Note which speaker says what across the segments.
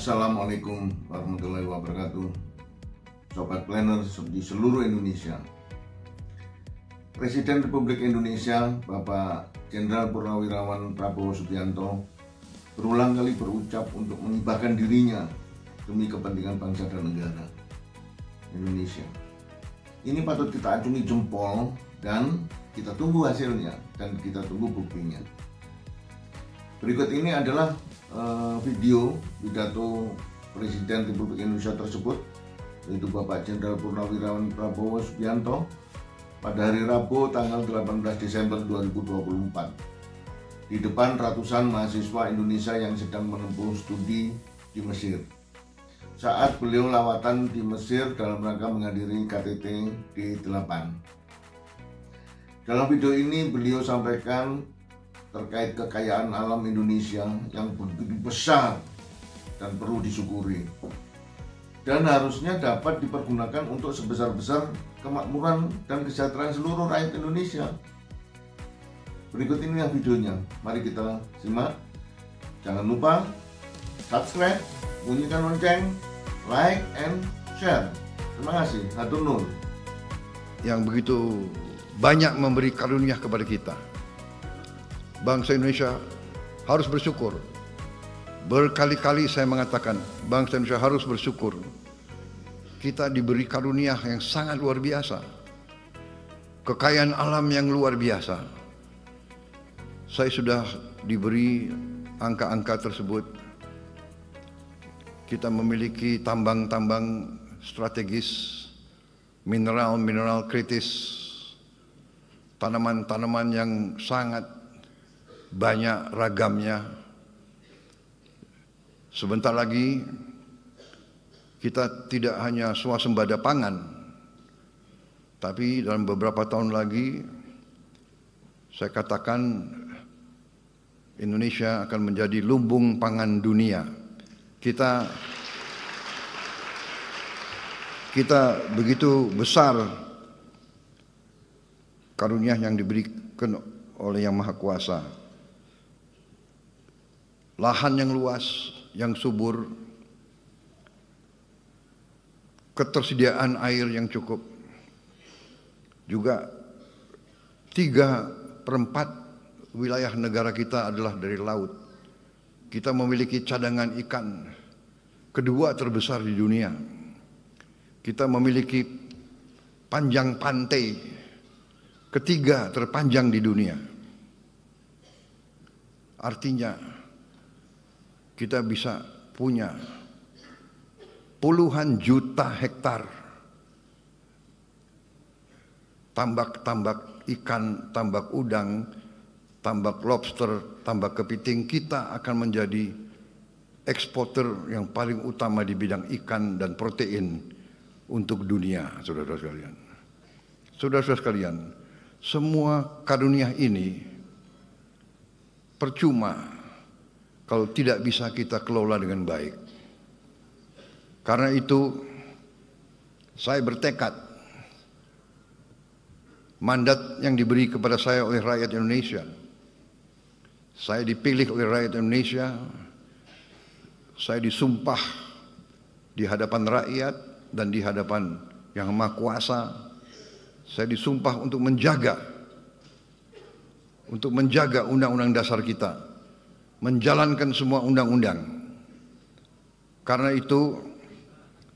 Speaker 1: Assalamualaikum warahmatullahi wabarakatuh. Sobat Planner di seluruh Indonesia. Presiden Republik Indonesia Bapak Jenderal Purnawirawan Prabowo Subianto berulang kali berucap untuk menghibahkan dirinya demi kepentingan bangsa dan negara Indonesia. Ini patut kita acungi jempol dan kita tunggu hasilnya dan kita tunggu buktinya. Berikut ini adalah video pidato Presiden Republik Indonesia tersebut, yaitu Bapak Jenderal Purnawirawan Prabowo Subianto pada hari Rabu tanggal 18 Desember 2024 di depan ratusan mahasiswa Indonesia yang sedang menempuh studi di Mesir saat beliau lawatan di Mesir dalam rangka menghadiri KTT D8. Dalam video ini beliau sampaikan terkait kekayaan alam Indonesia yang begitu besar dan perlu disyukuri dan harusnya dapat dipergunakan untuk sebesar-besar kemakmuran dan kesejahteraan seluruh rakyat Indonesia. Berikut ini videonya, mari kita simak. Jangan lupa subscribe, bunyikan lonceng, like and share. Terima kasih, hatur nuhun.
Speaker 2: Yang begitu banyak memberi karunia kepada kita. Bangsa Indonesia harus bersyukur. Berkali-kali saya mengatakan, bangsa Indonesia harus bersyukur. Kita diberi karunia yang sangat luar biasa. Kekayaan alam yang luar biasa. Saya sudah diberi angka-angka tersebut. Kita memiliki tambang-tambang strategis, mineral-mineral kritis, tanaman-tanaman yang sangat banyak ragamnya. Sebentar lagi kita tidak hanya swasembada pangan, tapi dalam beberapa tahun lagi saya katakan Indonesia akan menjadi lumbung pangan dunia. Kita begitu besar karunia yang diberikan oleh Yang Maha Kuasa. Lahan yang luas, yang subur, ketersediaan air yang cukup, juga 3/4 wilayah negara kita adalah dari laut. Kita memiliki cadangan ikan kedua terbesar di dunia. Kita memiliki panjang pantai ketiga terpanjang di dunia. Artinya kita bisa punya puluhan juta hektar tambak-tambak ikan, tambak udang, tambak lobster, tambak kepiting. Kita akan menjadi eksporter yang paling utama di bidang ikan dan protein untuk dunia, saudara-saudara sekalian. Saudara-saudara sekalian, semua karunia ini percuma kalau tidak bisa kita kelola dengan baik. Karena itu saya bertekad, mandat yang diberi kepada saya oleh rakyat Indonesia, saya dipilih oleh rakyat Indonesia, saya disumpah di hadapan rakyat dan di hadapan Yang Maha Kuasa, saya disumpah untuk menjaga undang-undang dasar kita, menjalankan semua undang-undang. Karena itu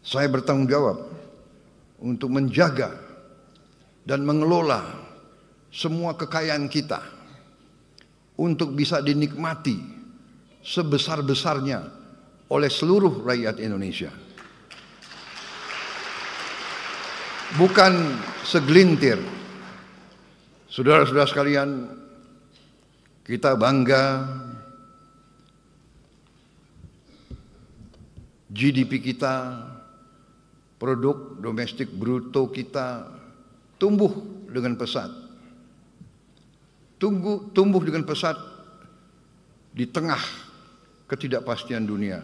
Speaker 2: saya bertanggung jawab untuk menjaga dan mengelola semua kekayaan kita untuk bisa dinikmati sebesar-besarnya oleh seluruh rakyat Indonesia. Bukan segelintir. Saudara-saudara sekalian, kita bangga GDP kita, produk domestik bruto kita tumbuh dengan pesat. Tumbuh dengan pesat di tengah ketidakpastian dunia.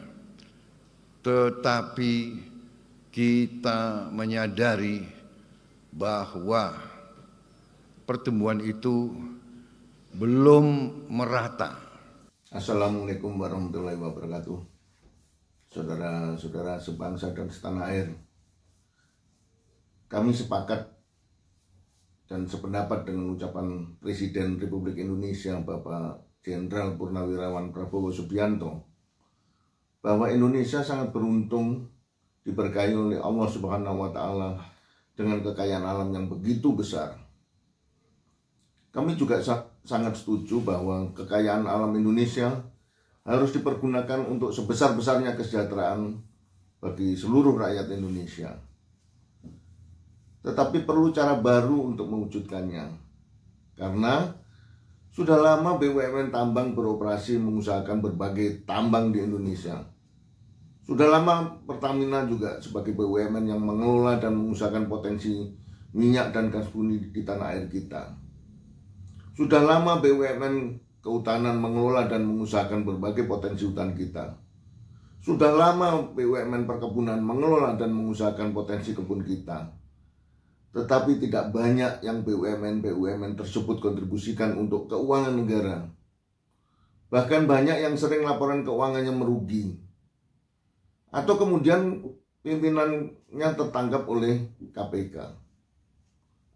Speaker 2: Tetapi kita menyadari bahwa pertumbuhan itu belum merata.
Speaker 1: Assalamualaikum warahmatullahi wabarakatuh. saudara-saudara sebangsa dan setanah air. Kami sepakat dan sependapat dengan ucapan Presiden Republik Indonesia Bapak Jenderal Purnawirawan Prabowo Subianto bahwa Indonesia sangat beruntung diberkahi oleh Allah Subhanahu wa Ta'ala dengan kekayaan alam yang begitu besar. Kami juga sangat setuju bahwa kekayaan alam Indonesia harus dipergunakan untuk sebesar-besarnya kesejahteraan bagi seluruh rakyat Indonesia. Tetapi perlu cara baru untuk mewujudkannya, karena sudah lama BUMN tambang beroperasi mengusahakan berbagai tambang di Indonesia. Sudah lama Pertamina juga sebagai BUMN yang mengelola dan mengusahakan potensi minyak dan gas bumi di tanah air kita. Sudah lama BUMN Kehutanan mengelola dan mengusahakan berbagai potensi hutan kita. Sudah lama BUMN Perkebunan mengelola dan mengusahakan potensi kebun kita. Tetapi tidak banyak yang BUMN tersebut kontribusikan untuk keuangan negara. Bahkan banyak yang sering laporan keuangannya merugi. Atau kemudian pimpinannya tertangkap oleh KPK.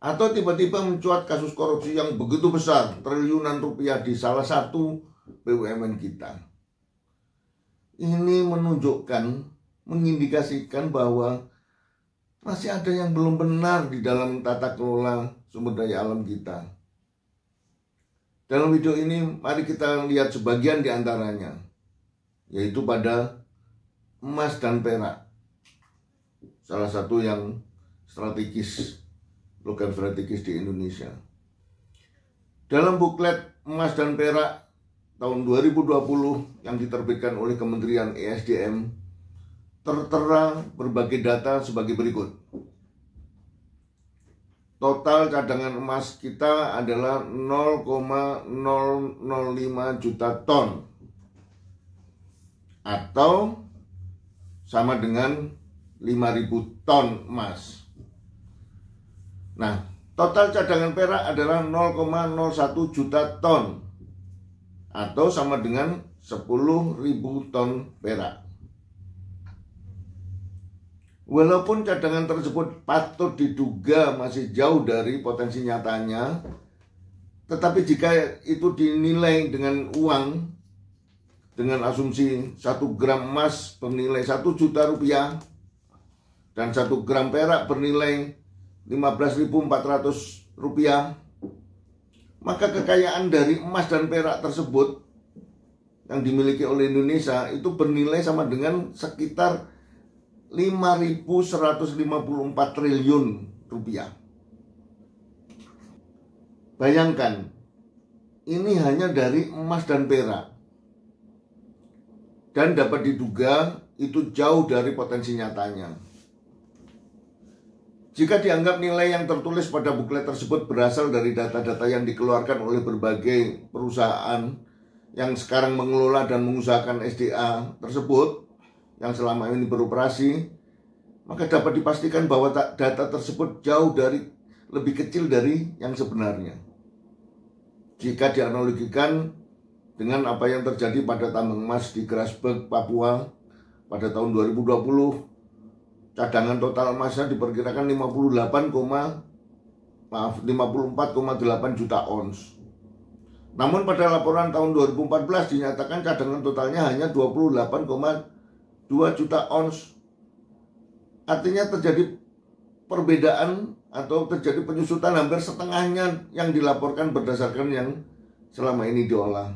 Speaker 1: Atau tiba-tiba mencuat kasus korupsi yang begitu besar, triliunan rupiah di salah satu BUMN kita. Ini menunjukkan, mengindikasikan bahwa masih ada yang belum benar di dalam tata kelola sumber daya alam kita. Dalam video ini mari kita lihat sebagian di antaranya, yaitu pada emas dan perak. Salah satu yang strategis, logam strategis di Indonesia. Dalam buklet emas dan perak tahun 2020 yang diterbitkan oleh Kementerian ESDM, tertera berbagai data sebagai berikut. Total cadangan emas kita adalah 0,005 juta ton, atau sama dengan 5.000 ton emas. Nah, total cadangan perak adalah 0,01 juta ton, atau sama dengan 10.000 ton perak. Walaupun cadangan tersebut patut diduga masih jauh dari potensi nyatanya, tetapi jika itu dinilai dengan uang, dengan asumsi 1 gram emas bernilai 1 juta rupiah dan 1 gram perak bernilai 15.400 rupiah, maka kekayaan dari emas dan perak tersebut yang dimiliki oleh Indonesia itu bernilai sama dengan sekitar 5.154 triliun rupiah. Bayangkan, ini hanya dari emas dan perak. Dan dapat diduga itu jauh dari potensi nyatanya. Jika dianggap nilai yang tertulis pada buklet tersebut berasal dari data-data yang dikeluarkan oleh berbagai perusahaan yang sekarang mengelola dan mengusahakan SDA tersebut, yang selama ini beroperasi, maka dapat dipastikan bahwa data tersebut jauh dari lebih kecil dari yang sebenarnya. Jika dianalogikan dengan apa yang terjadi pada tambang emas di Grasberg, Papua pada tahun 2020, cadangan total emasnya diperkirakan 54,8 juta ons. Namun pada laporan tahun 2014 dinyatakan cadangan totalnya hanya 28,2 juta ons. Artinya terjadi perbedaan atau terjadi penyusutan hampir setengahnya yang dilaporkan berdasarkan yang selama ini diolah.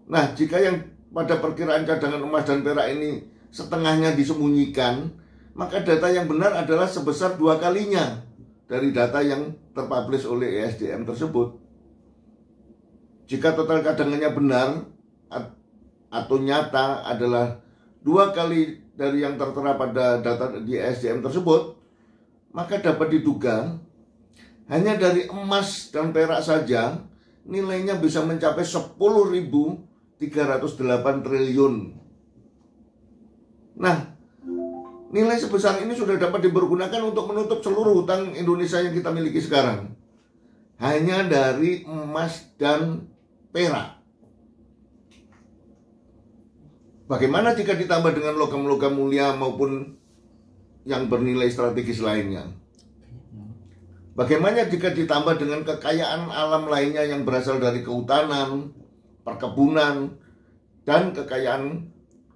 Speaker 1: Nah, jika yang pada perkiraan cadangan emas dan perak ini setengahnya disembunyikan, maka data yang benar adalah sebesar 2 kalinya dari data yang terpublish oleh ESDM tersebut. Jika total cadangannya benar atau nyata adalah 2 kali dari yang tertera pada data di ESDM tersebut, maka dapat diduga hanya dari emas dan perak saja nilainya bisa mencapai 10.308 triliun. Nah, nilai sebesar ini sudah dapat dipergunakan untuk menutup seluruh hutang Indonesia yang kita miliki sekarang. Hanya dari emas dan perak. Bagaimana jika ditambah dengan logam-logam mulia maupun yang bernilai strategis lainnya? Bagaimana jika ditambah dengan kekayaan alam lainnya yang berasal dari kehutanan, perkebunan, dan kekayaan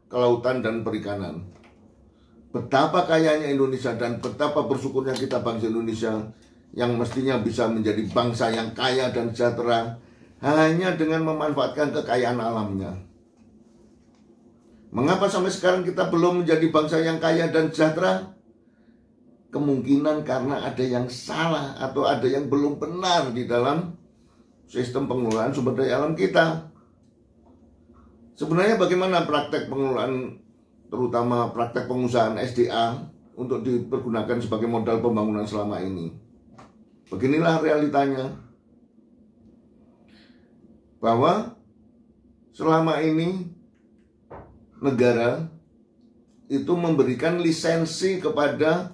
Speaker 1: kelautan dan perikanan? Betapa kayanya Indonesia dan betapa bersyukurnya kita bangsa Indonesia yang mestinya bisa menjadi bangsa yang kaya dan sejahtera hanya dengan memanfaatkan kekayaan alamnya. Mengapa sampai sekarang kita belum menjadi bangsa yang kaya dan sejahtera? Kemungkinan karena ada yang salah atau ada yang belum benar di dalam sistem pengelolaan sumber daya alam kita. Sebenarnya bagaimana praktek pengelolaan, terutama praktek pengusahaan SDA untuk dipergunakan sebagai modal pembangunan selama ini? Beginilah realitanya, bahwa selama ini negara itu memberikan lisensi kepada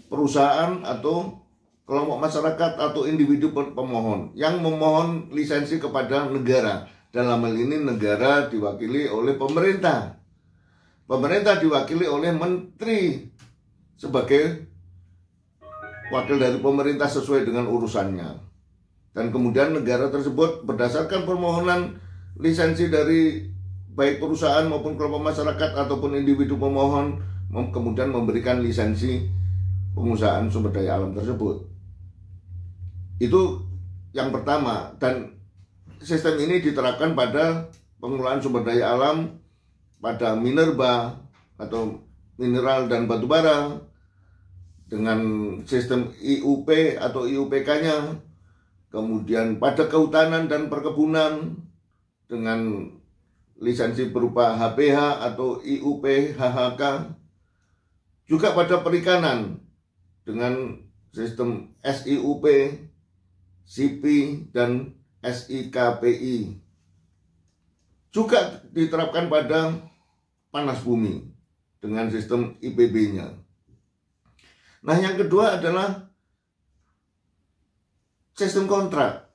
Speaker 1: perusahaan atau kelompok masyarakat atau individu pemohon yang memohon lisensi kepada negara. Dalam hal ini negara diwakili oleh pemerintah. Pemerintah diwakili oleh menteri sebagai wakil dari pemerintah sesuai dengan urusannya. Dan kemudian negara tersebut berdasarkan permohonan lisensi dari baik perusahaan maupun kelompok masyarakat ataupun individu pemohon kemudian memberikan lisensi pengusahaan sumber daya alam tersebut. Itu yang pertama, dan sistem ini diterapkan pada pengelolaan sumber daya alam pada minerba atau mineral dan batubara dengan sistem IUP atau IUPK-nya, kemudian pada kehutanan dan perkebunan dengan lisensi berupa HPH atau IUP HHK, juga pada perikanan dengan sistem SIUP, SIPI, dan SIKPI. Juga diterapkan pada panas bumi dengan sistem IPB-nya. Nah, yang kedua adalah sistem kontrak,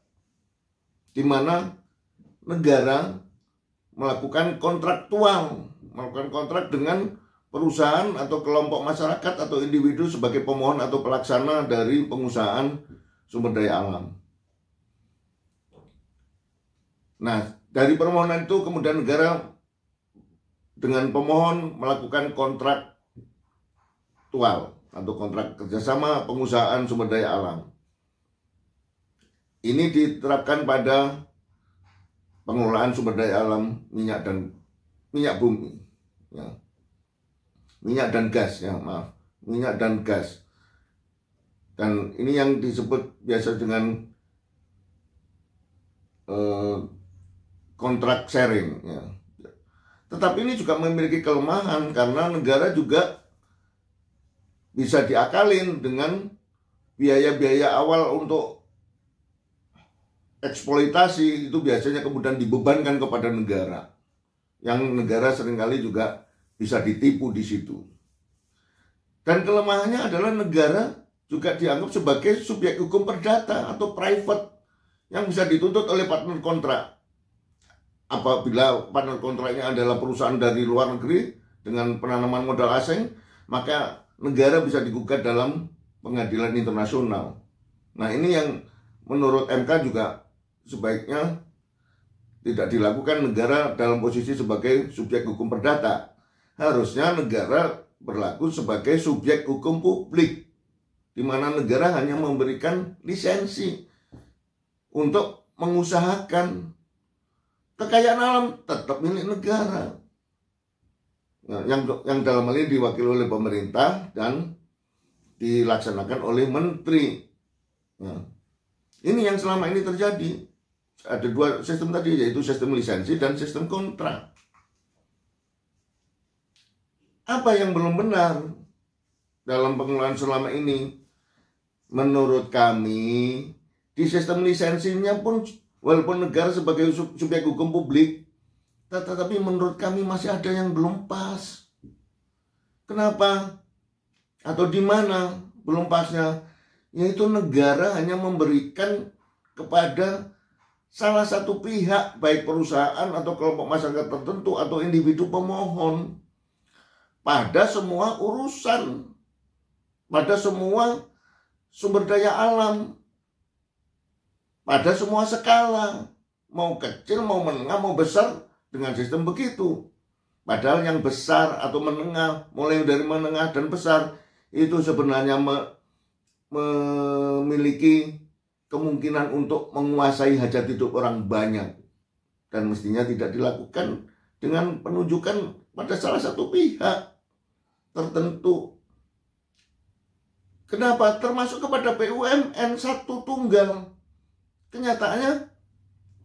Speaker 1: di mana negara melakukan kontrak dengan perusahaan atau kelompok masyarakat atau individu sebagai pemohon atau pelaksana dari pengusahaan sumber daya alam. Nah, dari permohonan itu kemudian negara dengan pemohon melakukan kontraktual atau kontrak kerjasama pengusahaan sumber daya alam. Ini diterapkan pada pengelolaan sumber daya alam minyak bumi, ya. Minyak dan gas. Dan ini yang disebut biasa dengan kontrak sharing, ya. Tetapi ini juga memiliki kelemahan karena negara juga bisa diakalin dengan biaya-biaya awal untuk eksploitasi, itu biasanya kemudian dibebankan kepada negara, yang negara seringkali juga bisa ditipu di situ. Dan kelemahannya adalah negara juga dianggap sebagai subjek hukum perdata atau private yang bisa dituntut oleh partner kontrak. Apabila partner kontraknya adalah perusahaan dari luar negeri dengan penanaman modal asing, maka negara bisa digugat dalam pengadilan internasional. Nah, ini yang menurut MK juga sebaiknya tidak dilakukan negara dalam posisi sebagai subjek hukum perdata. Harusnya negara berlaku sebagai subjek hukum publik, di mana negara hanya memberikan lisensi untuk mengusahakan. Kekayaan alam tetap milik negara. Nah, yang dalam hal ini diwakili oleh pemerintah dan dilaksanakan oleh menteri. Nah, ini yang selama ini terjadi. Ada dua sistem tadi, yaitu sistem lisensi dan sistem kontrak. Apa yang belum benar dalam pengelolaan selama ini? Menurut kami, di sistem lisensinya pun walaupun negara sebagai subjek hukum publik, tetapi menurut kami masih ada yang belum pas. Kenapa? Atau di mana belum pasnya? Yaitu negara hanya memberikan kepada salah satu pihak, baik perusahaan atau kelompok masyarakat tertentu atau individu pemohon pada semua urusan, pada semua sumber daya alam, pada semua skala, mau kecil, mau menengah, mau besar, dengan sistem begitu. Padahal yang besar atau menengah, mulai dari menengah dan besar, itu sebenarnya memiliki kemungkinan untuk menguasai hajat hidup orang banyak. Dan mestinya tidak dilakukan dengan penunjukan pada salah satu pihak tertentu. Kenapa? Termasuk kepada BUMN satu tunggal. Kenyataannya,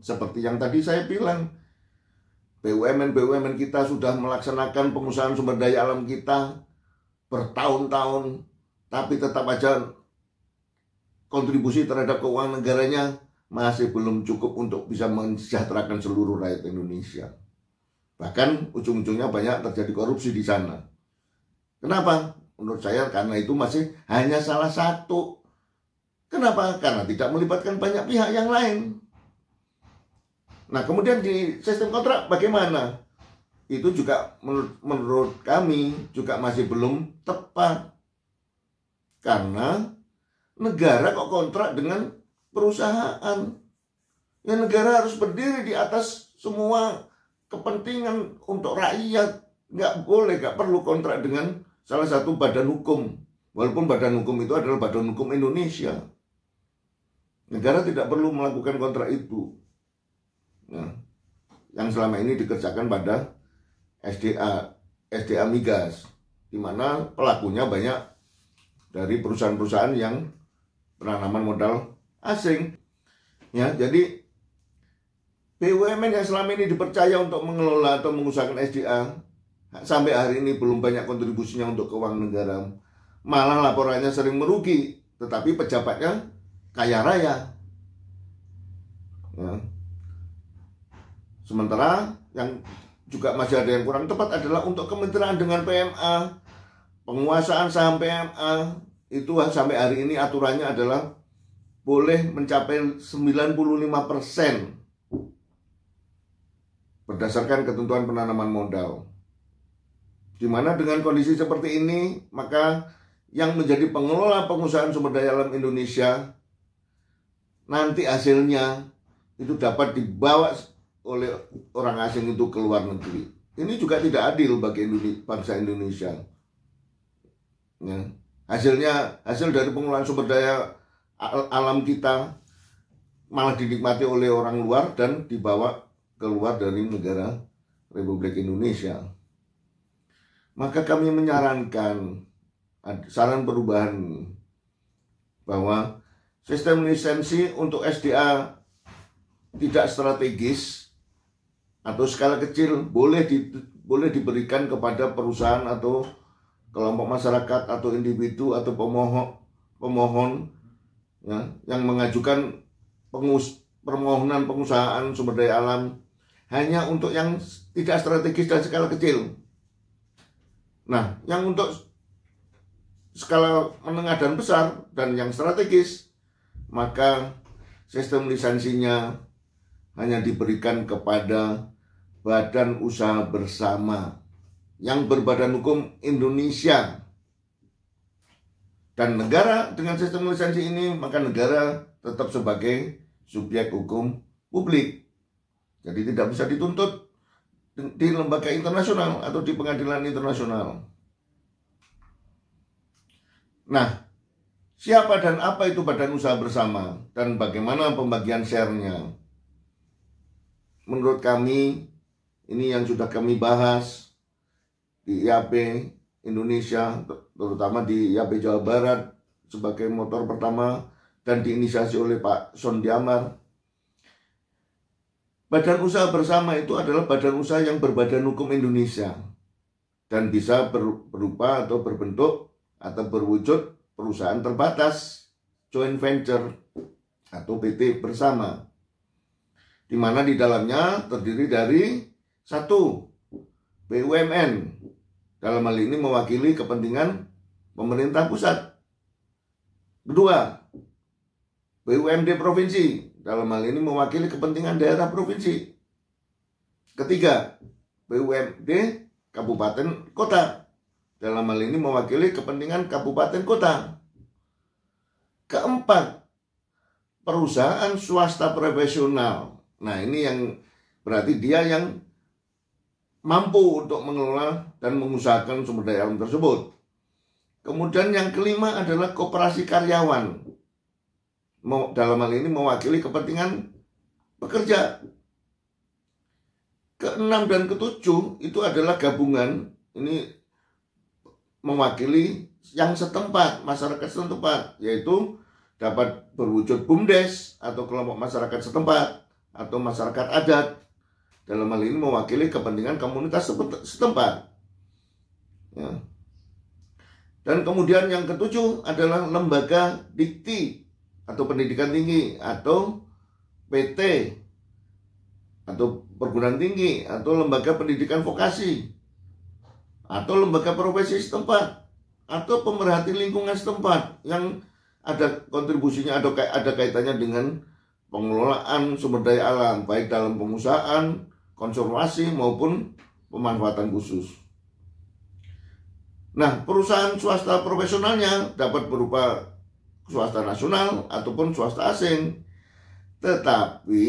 Speaker 1: seperti yang tadi saya bilang, BUMN kita sudah melaksanakan pengusahaan sumber daya alam kita bertahun-tahun, tapi tetap aja kontribusi terhadap keuangan negaranya masih belum cukup untuk bisa mensejahterakan seluruh rakyat Indonesia. Bahkan ujung-ujungnya banyak terjadi korupsi di sana. Kenapa? Menurut saya karena itu masih hanya salah satu. Kenapa? Karena tidak melibatkan banyak pihak yang lain. Nah, kemudian di sistem kontrak bagaimana? Itu juga menurut kami juga masih belum tepat. Karena negara kok kontrak dengan perusahaan. Ya, negara harus berdiri di atas semua kepentingan untuk rakyat. Nggak boleh, nggak perlu kontrak dengan salah satu badan hukum. Walaupun badan hukum itu adalah badan hukum Indonesia. Negara tidak perlu melakukan kontrak itu. Nah, yang selama ini dikerjakan pada SDA Migas, di mana pelakunya banyak dari perusahaan-perusahaan yang penanaman modal asing. Ya, jadi BUMN yang selama ini dipercaya untuk mengelola atau mengusahakan SDA sampai hari ini belum banyak kontribusinya untuk keuangan negara. Malah laporannya sering merugi, tetapi pejabatnya kaya raya. Ya. Sementara yang juga masih ada yang kurang tepat adalah untuk kementerian dengan PMA, penguasaan saham PMA itu sampai hari ini aturannya adalah boleh mencapai 95% berdasarkan ketentuan penanaman modal. Di mana dengan kondisi seperti ini, maka yang menjadi pengelola pengusahaan sumber daya alam Indonesia nanti hasilnya itu dapat dibawa oleh orang asing itu ke luar negeri. Ini juga tidak adil bagi bangsa Indonesia. Ya. Hasil dari pengelolaan sumber daya alam kita malah dinikmati oleh orang luar dan dibawa keluar dari negara Republik Indonesia. Maka kami menyarankan saran perubahan bahwa sistem lisensi untuk SDA tidak strategis atau skala kecil boleh diberikan kepada perusahaan atau kelompok masyarakat atau individu atau pemohon ya, yang mengajukan permohonan pengusahaan sumber daya alam hanya untuk yang tidak strategis dan skala kecil. Nah, yang untuk skala menengah dan besar dan yang strategis, maka sistem lisensinya hanya diberikan kepada badan usaha bersama yang berbadan hukum Indonesia. Dan negara dengan sistem lisensi ini, maka negara tetap sebagai subjek hukum publik. Jadi tidak bisa dituntut di lembaga internasional atau di pengadilan internasional. Nah, siapa dan apa itu badan usaha bersama dan bagaimana pembagian share-nya? Menurut kami, ini yang sudah kami bahas di IAP Indonesia, terutama di IAP Jawa Barat sebagai motor pertama dan diinisiasi oleh Pak Sondiamar. Badan usaha bersama itu adalah badan usaha yang berbadan hukum Indonesia dan bisa berupa atau berbentuk atau berwujud perusahaan terbatas, joint venture atau PT bersama, di mana di dalamnya terdiri dari satu, BUMN, dalam hal ini mewakili kepentingan pemerintah pusat. Kedua, BUMD provinsi, dalam hal ini mewakili kepentingan daerah provinsi. Ketiga, BUMD kabupaten kota, dalam hal ini mewakili kepentingan kabupaten kota. Keempat, perusahaan swasta profesional. Nah, ini yang berarti dia yang mampu untuk mengelola dan mengusahakan sumber daya alam tersebut. Kemudian yang kelima adalah koperasi karyawan. Dalam hal ini mewakili kepentingan pekerja. Keenam dan ketujuh itu adalah gabungan. Ini mewakili yang setempat, masyarakat setempat, yaitu dapat berwujud BUMDes atau kelompok masyarakat setempat atau masyarakat adat. Dalam hal ini mewakili kepentingan komunitas setempat. Ya. Dan kemudian yang ketujuh adalah lembaga dikti atau pendidikan tinggi atau PT atau perguruan tinggi atau lembaga pendidikan vokasi atau lembaga profesi setempat atau pemerhati lingkungan setempat yang ada kontribusinya, ada kaitannya dengan pengelolaan sumber daya alam baik dalam pengusahaan, konservasi maupun pemanfaatan khusus. Nah, perusahaan swasta profesionalnya dapat berupa swasta nasional ataupun swasta asing. Tetapi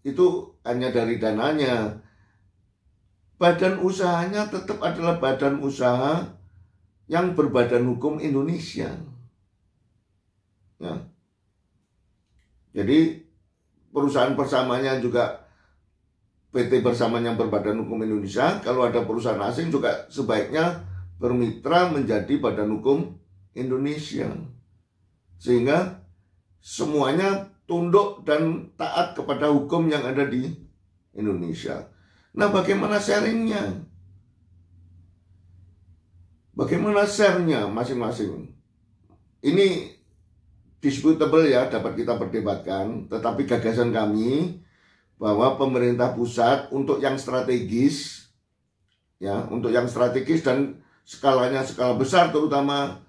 Speaker 1: itu hanya dari dananya. Badan usahanya tetap adalah badan usaha yang berbadan hukum Indonesia. Ya. Jadi perusahaan bersamanya juga PT bersamanya berbadan hukum Indonesia. Kalau ada perusahaan asing juga sebaiknya bermitra menjadi badan hukum Indonesia, sehingga semuanya tunduk dan taat kepada hukum yang ada di Indonesia. Nah, bagaimana sharingnya? Bagaimana share-nya masing-masing? Ini disputable ya, dapat kita perdebatkan. Tetapi gagasan kami bahwa pemerintah pusat untuk yang strategis, ya, untuk yang strategis dan skalanya skala besar terutama,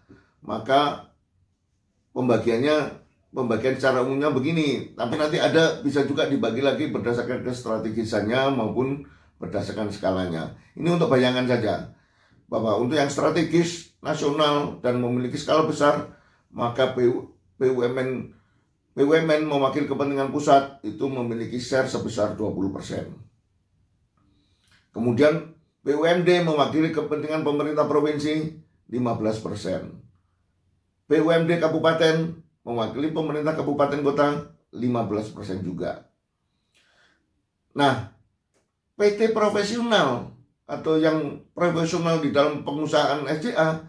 Speaker 1: maka pembagian secara umumnya begini. Tapi nanti bisa juga dibagi lagi berdasarkan kestrategisannya maupun berdasarkan skalanya. Ini untuk bayangan saja, bahwa untuk yang strategis nasional dan memiliki skala besar, maka BUMN mewakili kepentingan pusat itu memiliki share sebesar 20%. Kemudian BUMD mewakili kepentingan pemerintah provinsi 15%. BUMD kabupaten mewakili pemerintah kabupaten kota 15% juga. Nah, PT profesional atau yang profesional di dalam pengusahaan SDA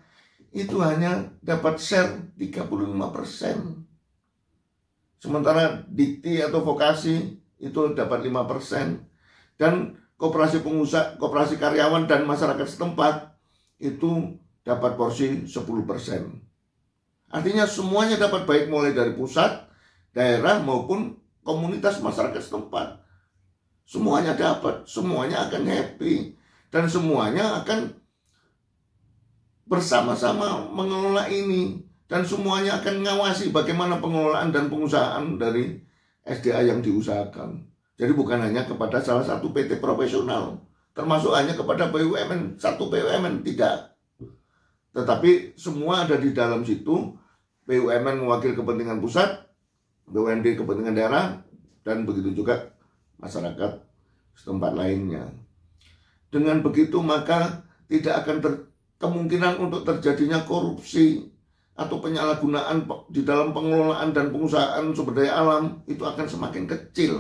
Speaker 1: itu hanya dapat share 35%. Sementara dikti atau vokasi itu dapat 5%. Dan koperasi pengusaha, koperasi karyawan dan masyarakat setempat itu dapat porsi 10%. Artinya semuanya dapat, baik mulai dari pusat, daerah maupun komunitas masyarakat setempat. Semuanya dapat, semuanya akan happy, dan semuanya akan bersama-sama mengelola ini, dan semuanya akan mengawasi bagaimana pengelolaan dan pengusahaan dari SDA yang diusahakan. Jadi bukan hanya kepada salah satu PT profesional, termasuk hanya kepada BUMN, satu BUMN, tidak. Tetapi semua ada di dalam situ. BUMN mewakili kepentingan pusat, BUMD kepentingan daerah, dan begitu juga masyarakat setempat lainnya. Dengan begitu maka tidak akan kemungkinan untuk terjadinya korupsi atau penyalahgunaan di dalam pengelolaan dan pengusahaan sumber daya alam itu akan semakin kecil.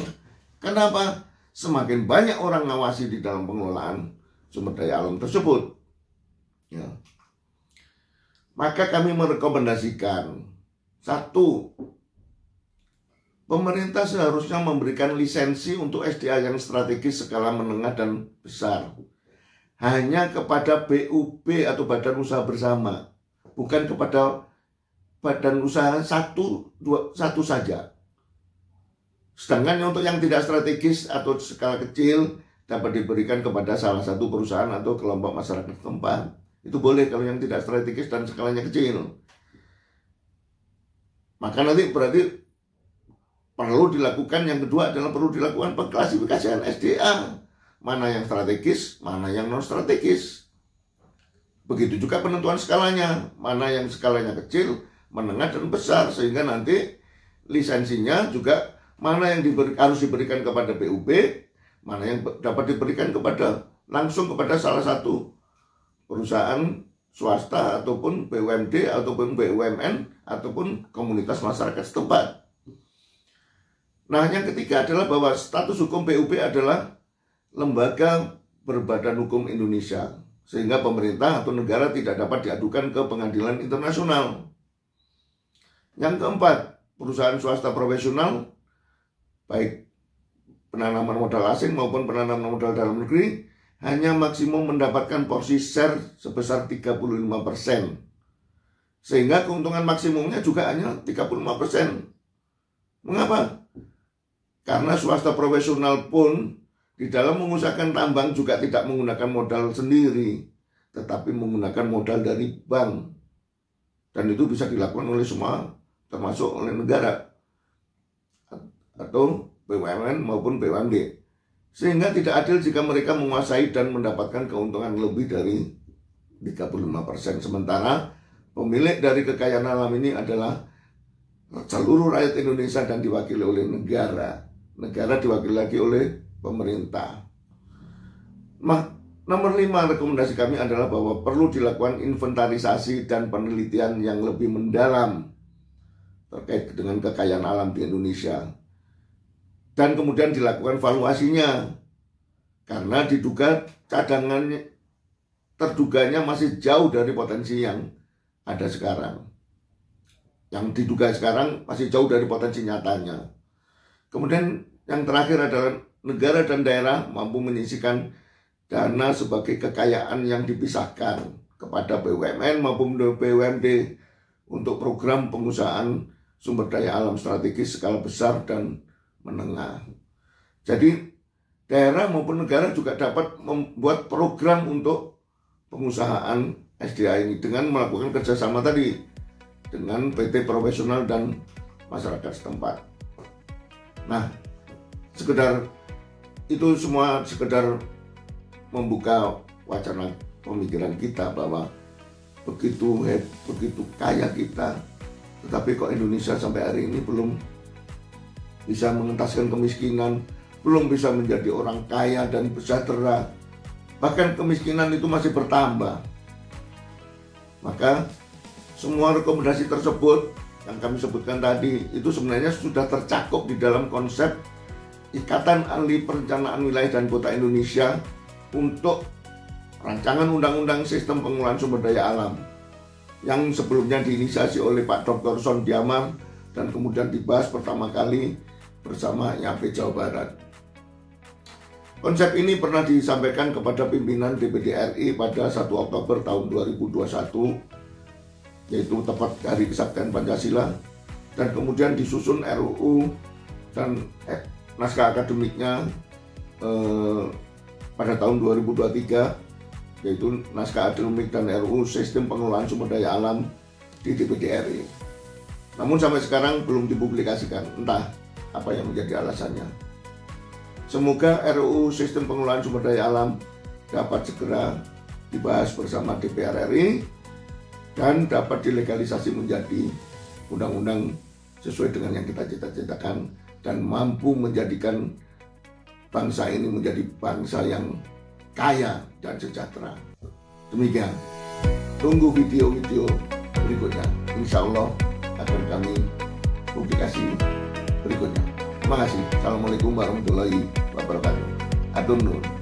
Speaker 1: Kenapa? Semakin banyak orang ngawasi di dalam pengelolaan sumber daya alam tersebut. Ya. Maka kami merekomendasikan, satu, pemerintah seharusnya memberikan lisensi untuk SDA yang strategis skala menengah dan besar hanya kepada BUB atau badan usaha bersama, bukan kepada badan usaha satu saja. Sedangkan untuk yang tidak strategis atau skala kecil dapat diberikan kepada salah satu perusahaan atau kelompok masyarakat setempat. Itu boleh kalau yang tidak strategis dan skalanya kecil. Maka nanti berarti perlu dilakukan, yang kedua adalah perlu dilakukan pengklasifikasian SDA. Mana yang strategis, mana yang non strategis. Begitu juga penentuan skalanya, mana yang skalanya kecil, menengah, dan besar. Sehingga nanti lisensinya juga mana yang harus diberikan kepada PUB, mana yang dapat diberikan langsung kepada salah satu perusahaan swasta ataupun BUMD ataupun BUMN ataupun komunitas masyarakat setempat. Nah, yang ketiga adalah bahwa status hukum PUB adalah lembaga berbadan hukum Indonesia, sehingga pemerintah atau negara tidak dapat diadukan ke pengadilan internasional. Yang keempat, perusahaan swasta profesional, baik penanaman modal asing maupun penanaman modal dalam negeri, hanya maksimum mendapatkan porsi share sebesar 35%. Sehingga keuntungan maksimumnya juga hanya 35%. Mengapa? Karena swasta profesional pun di dalam mengusahakan tambang juga tidak menggunakan modal sendiri, tetapi menggunakan modal dari bank. Dan itu bisa dilakukan oleh semua, termasuk oleh negara atau BUMN maupun BUMD. Sehingga tidak adil jika mereka menguasai dan mendapatkan keuntungan lebih dari 35%. Sementara pemilik dari kekayaan alam ini adalah seluruh rakyat Indonesia dan diwakili oleh negara. Negara diwakili lagi oleh pemerintah. Nomor 5 rekomendasi kami adalah bahwa perlu dilakukan inventarisasi dan penelitian yang lebih mendalam terkait dengan kekayaan alam di Indonesia. Dan kemudian dilakukan valuasinya, karena diduga cadangannya terduganya masih jauh dari potensi yang ada sekarang. Yang diduga sekarang masih jauh dari potensi nyatanya. Kemudian yang terakhir adalah negara dan daerah mampu menyisihkan dana sebagai kekayaan yang dipisahkan kepada BUMN maupun BUMD untuk program pengusahaan sumber daya alam strategis skala besar dan menengah. Jadi daerah maupun negara juga dapat membuat program untuk pengusahaan SDA ini dengan melakukan kerjasama tadi dengan PT profesional dan masyarakat setempat. Nah, itu semua sekedar membuka wacana pemikiran kita bahwa begitu kaya kita, tetapi kok Indonesia sampai hari ini belum bisa mengentaskan kemiskinan, belum bisa menjadi orang kaya dan sejahtera. Bahkan kemiskinan itu masih bertambah. Maka semua rekomendasi tersebut yang kami sebutkan tadi itu sebenarnya sudah tercakup di dalam konsep Ikatan Ahli Perencanaan Wilayah dan Kota Indonesia untuk rancangan Undang-Undang Sistem Pengelolaan Sumber Daya Alam yang sebelumnya diinisiasi oleh Pak Dr. Sondiamar dan kemudian dibahas pertama kali bersama YAP Jawa Barat. Konsep ini pernah disampaikan kepada pimpinan DPD RI pada 1 Oktober tahun 2021, yaitu tepat Hari Kesaktian Pancasila, dan kemudian disusun RUU dan naskah akademiknya pada tahun 2023, yaitu naskah akademik dan RUU Sistem Pengelolaan Sumber Daya Alam di DPD RI. Namun sampai sekarang belum dipublikasikan, entah apa yang menjadi alasannya. Semoga RUU Sistem Pengelolaan Sumber Daya Alam dapat segera dibahas bersama DPR RI dan dapat dilegalisasi menjadi undang-undang sesuai dengan yang kita cita-citakan dan mampu menjadikan bangsa ini menjadi bangsa yang kaya dan sejahtera. Demikian, tunggu video-video berikutnya. Insya Allah akan kami publikasi berikutnya. Terima kasih. Assalamualaikum warahmatullahi wabarakatuh. Atur nuhun.